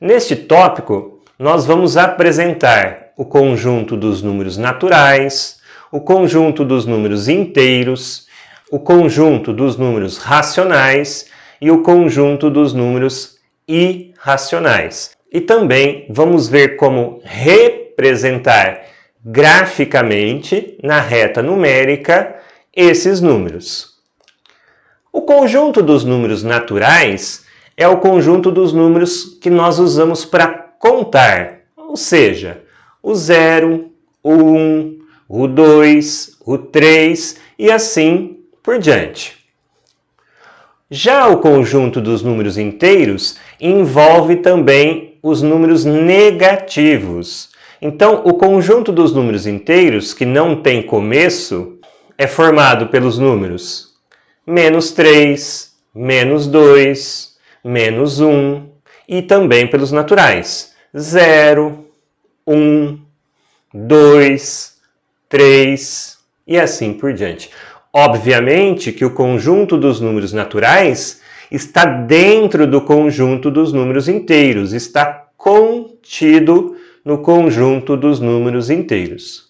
Neste tópico, nós vamos apresentar o conjunto dos números naturais, o conjunto dos números inteiros, o conjunto dos números racionais e o conjunto dos números irracionais. E também vamos ver como representar graficamente, na reta numérica, esses números. O conjunto dos números naturais é o conjunto dos números que nós usamos para contar, ou seja, o 0, o 1, o 2, o 3 e assim por diante. Já o conjunto dos números inteiros envolve também os números negativos. Então, o conjunto dos números inteiros, que não tem começo, é formado pelos números menos 3, menos 2, menos 1 e também pelos naturais 0, 1, 2, 3 e assim por diante. Obviamente que o conjunto dos números naturais está dentro do conjunto dos números inteiros, está contido no conjunto dos números inteiros.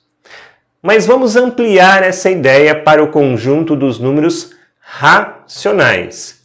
Mas vamos ampliar essa ideia para o conjunto dos números racionais.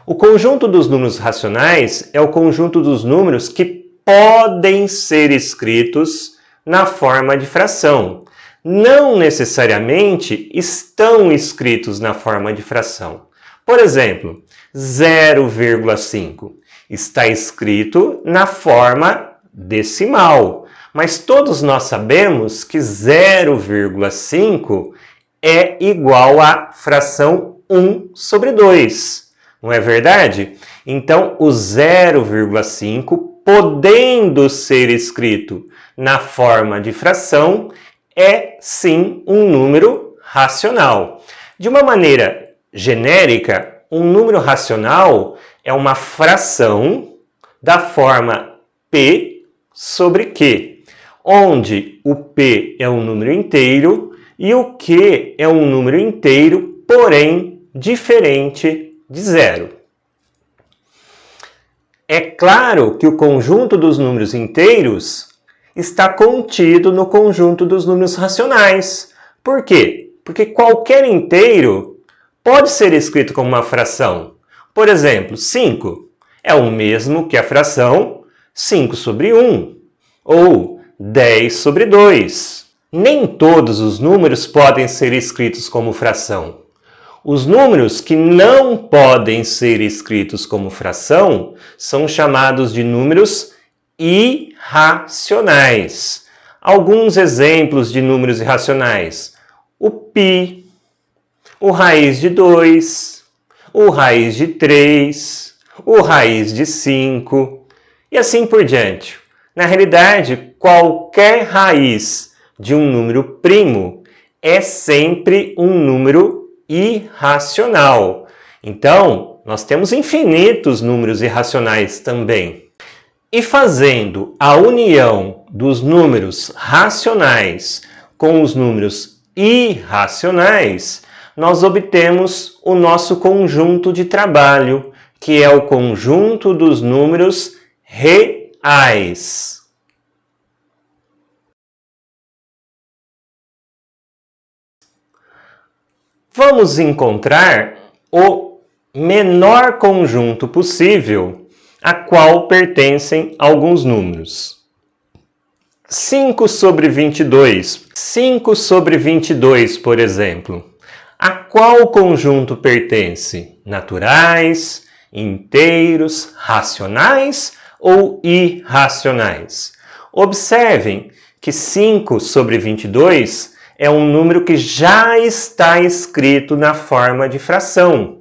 O conjunto dos números racionais é o conjunto dos números que podem ser escritos na forma de fração. Não necessariamente estão escritos na forma de fração. Por exemplo, 0,5 está escrito na forma decimal, mas todos nós sabemos que 0,5 é igual à fração 1 sobre 2, não é verdade? Então, o 0,5, podendo ser escrito na forma de fração, é sim um número racional. De uma maneira genérica, um número racional é uma fração da forma P sobre Q, onde o P é um número inteiro e o Q é um número inteiro, porém diferente de zero. É claro que o conjunto dos números inteiros está contido no conjunto dos números racionais. Por quê? Porque qualquer inteiro pode ser escrito como uma fração. Por exemplo, 5 é o mesmo que a fração 5 sobre 1, ou 10 sobre 2. Nem todos os números podem ser escritos como fração. Os números que não podem ser escritos como fração são chamados de números irracionais. Alguns exemplos de números irracionais: o π, o raiz de 2, o raiz de 3, o raiz de 5 e assim por diante. Na realidade, qualquer raiz de um número primo é sempre um número irracional. Então, nós temos infinitos números irracionais também. E fazendo a união dos números racionais com os números irracionais, nós obtemos o nosso conjunto de trabalho, que é o conjunto dos números reais. Vamos encontrar o menor conjunto possível a qual pertencem alguns números. 5 sobre 22. 5 sobre 22, por exemplo. A qual conjunto pertence? Naturais, inteiros, racionais ou irracionais? Observem que 5 sobre 22 é um número que já está escrito na forma de fração.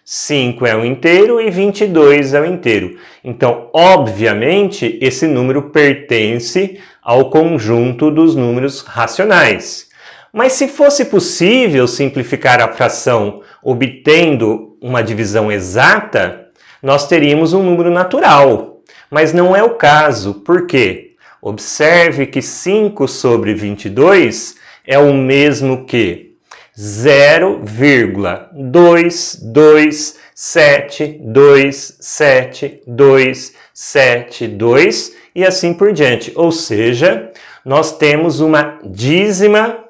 5 é um inteiro e 22 é um inteiro. Então, obviamente, esse número pertence ao conjunto dos números racionais. Mas se fosse possível simplificar a fração obtendo uma divisão exata, nós teríamos um número natural. Mas não é o caso. Por quê? Observe que 5 sobre 22 é o mesmo que 0,227272772 e assim por diante. Ou seja, nós temos uma dízima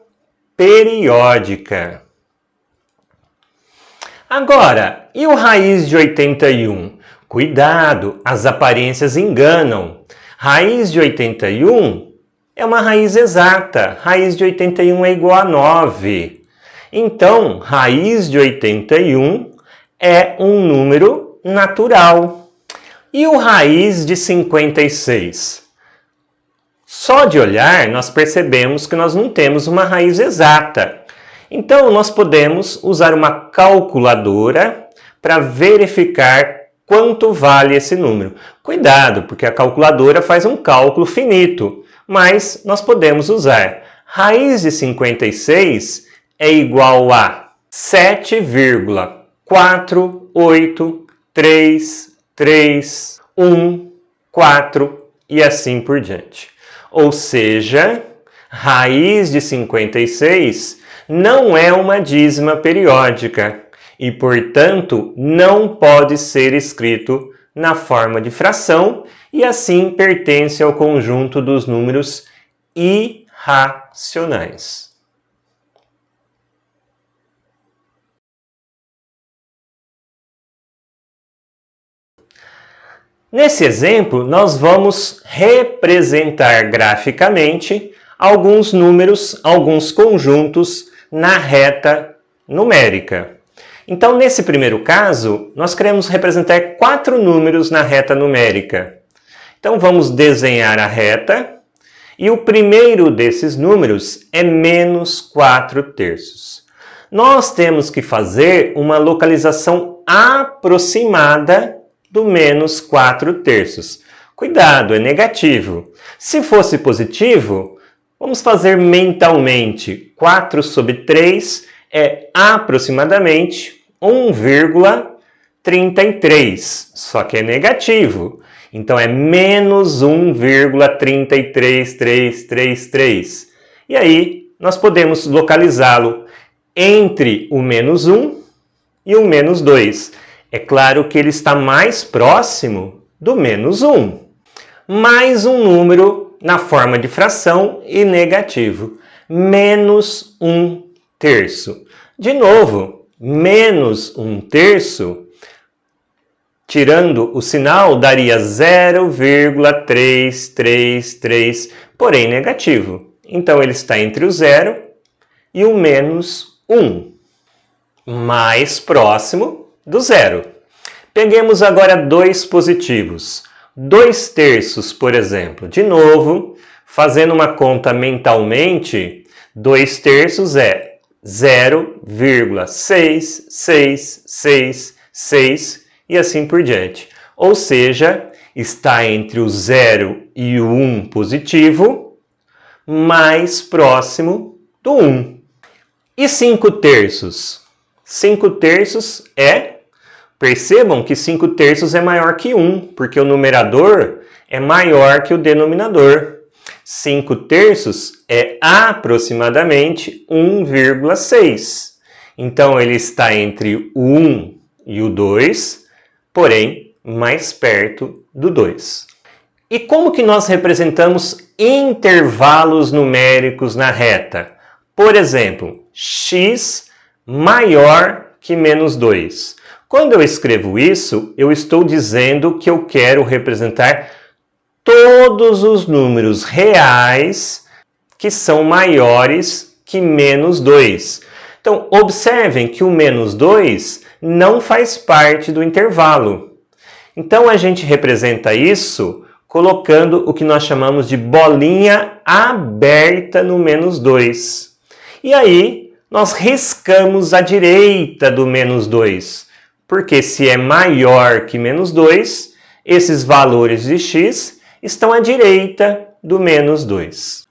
periódica. Agora, e o raiz de 81? Cuidado, as aparências enganam. Raiz de 81 é uma raiz exata. Raiz de 81 é igual a 9. Então, raiz de 81 é um número natural. E o raiz de 56? Só de olhar, nós percebemos que nós não temos uma raiz exata. Então, nós podemos usar uma calculadora para verificar quanto vale esse número. Cuidado, porque a calculadora faz um cálculo finito, mas nós podemos usar. Raiz de 56 é igual a 7,48331,4 e assim por diante. Ou seja, raiz de 56 não é uma dízima periódica e, portanto, não pode ser escrito na forma de fração e, assim, pertence ao conjunto dos números irracionais. Nesse exemplo, nós vamos representar graficamente alguns números, alguns conjuntos na reta numérica. Então, nesse primeiro caso, nós queremos representar 4 números na reta numérica. Então, vamos desenhar a reta e o primeiro desses números é menos 4/3. Nós temos que fazer uma localização aproximada do menos 4/3. Cuidado, é negativo. Se fosse positivo, vamos fazer mentalmente. 4/3 é aproximadamente 1,33, só que é negativo. Então é menos 1,33333. E aí nós podemos localizá-lo entre o menos 1 e o menos 2. É claro que ele está mais próximo do menos 1. Mais um número na forma de fração e negativo. Menos 1/3. De novo, menos 1/3, tirando o sinal, daria 0,333, porém negativo. Então, ele está entre o 0 e o menos 1, mais próximo do 0. Peguemos agora 2 positivos. 2/3, por exemplo. De novo, fazendo uma conta mentalmente, 2/3 é 0,6666 e assim por diante. Ou seja, está entre o 0 e o 1 positivo, mais próximo do 1. E 5/3? 5/3 é... Percebam que 5/3 é maior que 1, porque o numerador é maior que o denominador. 5/3 é aproximadamente 1,6. Então, ele está entre o 1 e o 2, porém, mais perto do 2. E como que nós representamos intervalos numéricos na reta? Por exemplo, x maior que menos 2. Quando eu escrevo isso, eu estou dizendo que eu quero representar todos os números reais que são maiores que menos 2. Então, observem que o menos 2 não faz parte do intervalo. Então, a gente representa isso colocando o que nós chamamos de bolinha aberta no menos 2. E aí, nós riscamos à direita do menos 2, porque se é maior que menos 2, esses valores de x estão à direita do menos 2.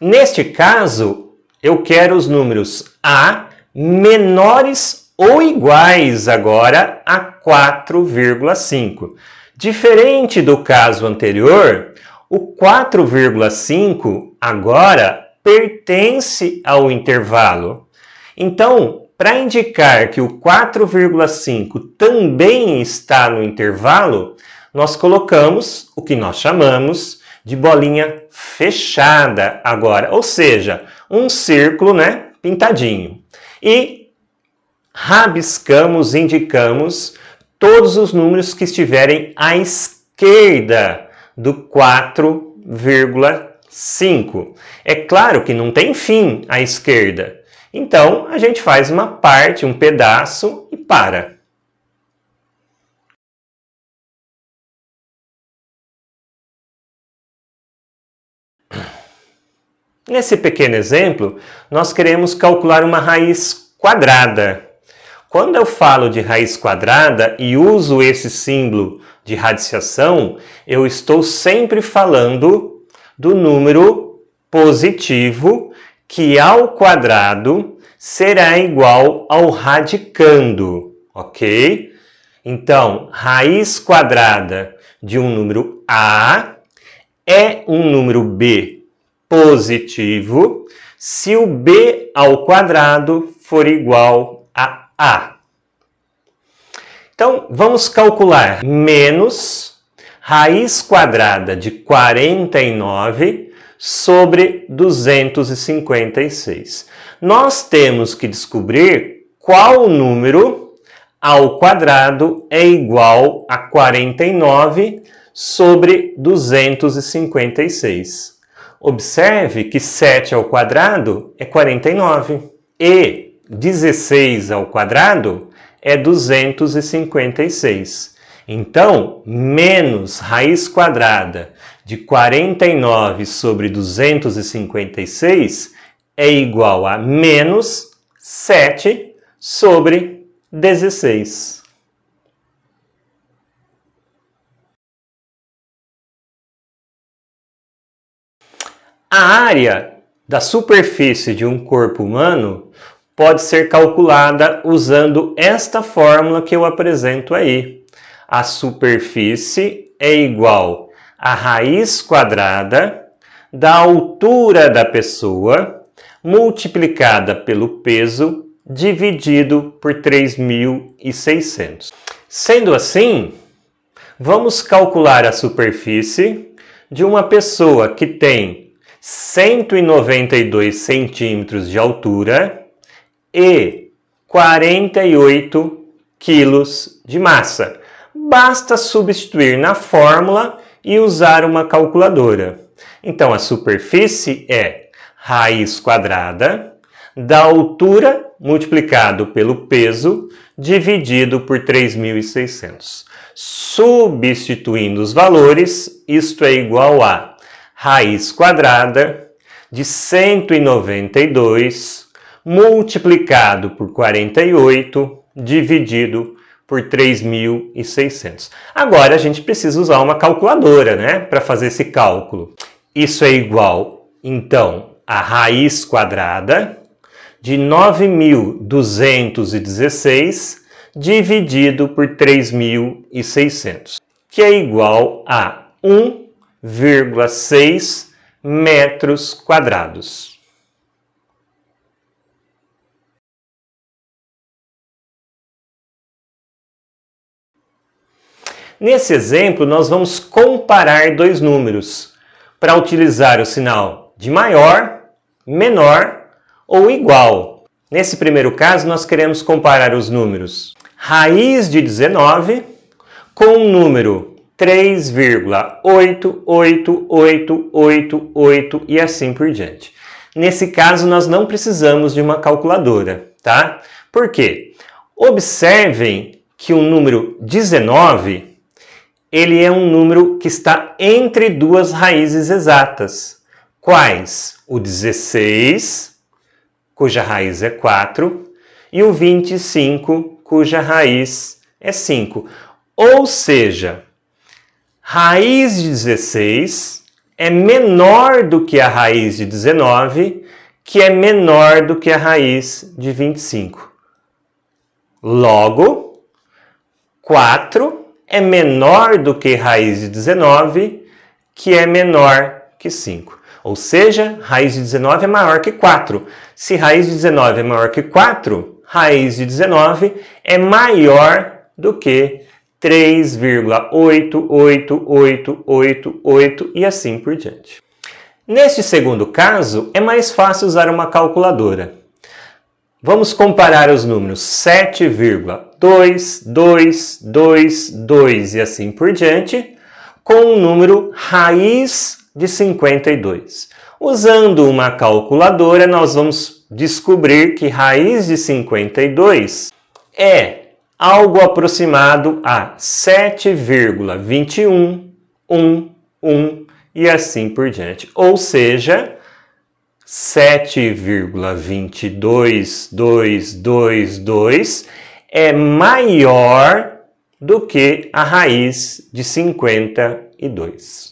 Neste caso, eu quero os números a menores ou iguais agora a 4,5. Diferente do caso anterior, o 4,5 agora pertence ao intervalo. Então, para indicar que o 4,5 também está no intervalo, nós colocamos o que nós chamamos de bolinha fechada agora, ou seja, um círculo, né, pintadinho. E rabiscamos, indicamos todos os números que estiverem à esquerda do 4,5. É claro que não tem fim à esquerda. Então, a gente faz uma parte, um pedaço e para. Nesse pequeno exemplo, nós queremos calcular uma raiz quadrada. Quando eu falo de raiz quadrada e uso esse símbolo de radiciação, eu estou sempre falando do número positivo que ao quadrado será igual ao radicando, ok? Então, raiz quadrada de um número A é um número B positivo se o B ao quadrado for igual a A. Então, vamos calcular menos raiz quadrada de 49 sobre 256. Nós temos que descobrir qual número ao quadrado é igual a 49 sobre 256. Observe que 7 ao quadrado é 49 e 16 ao quadrado é 256. Então, menos raiz quadrada de 49 sobre 256 é igual a menos 7 sobre 16. A área da superfície de um corpo humano pode ser calculada usando esta fórmula que eu apresento aí. A superfície é igual a raiz quadrada da altura da pessoa multiplicada pelo peso dividido por 3.600. Sendo assim, vamos calcular a superfície de uma pessoa que tem 192 centímetros de altura e 48 quilos de massa. Basta substituir na fórmula e usar uma calculadora. Então, a superfície é raiz quadrada da altura multiplicado pelo peso dividido por 3.600. Substituindo os valores, isto é igual a raiz quadrada de 192 multiplicado por 48 dividido por 3.600. Agora a gente precisa usar uma calculadora, né, para fazer esse cálculo. Isso é igual, então, a raiz quadrada de 9.216 dividido por 3.600, que é igual a 1,6 metros quadrados. Nesse exemplo, nós vamos comparar dois números para utilizar o sinal de maior, menor ou igual. Nesse primeiro caso, nós queremos comparar os números raiz de 19 com o número 3,88888 e assim por diante. Nesse caso, nós não precisamos de uma calculadora, tá? Por quê? Observem que o número 19 ele é um número que está entre duas raízes exatas. Quais? O 16, cuja raiz é 4, e o 25, cuja raiz é 5. Ou seja, raiz de 16 é menor do que a raiz de 19, que é menor do que a raiz de 25. Logo, 4 é menor do que raiz de 19, que é menor que 5. Ou seja, raiz de 19 é maior que 4. Se raiz de 19 é maior que 4, raiz de 19 é maior do que 3,88888 e assim por diante. Neste segundo caso, é mais fácil usar uma calculadora. Vamos comparar os números 7,2222 e assim por diante com o número raiz de 52. Usando uma calculadora, nós vamos descobrir que raiz de 52 é algo aproximado a 7,2111 e assim por diante. Ou seja, 7,22222 é maior do que a raiz de 52.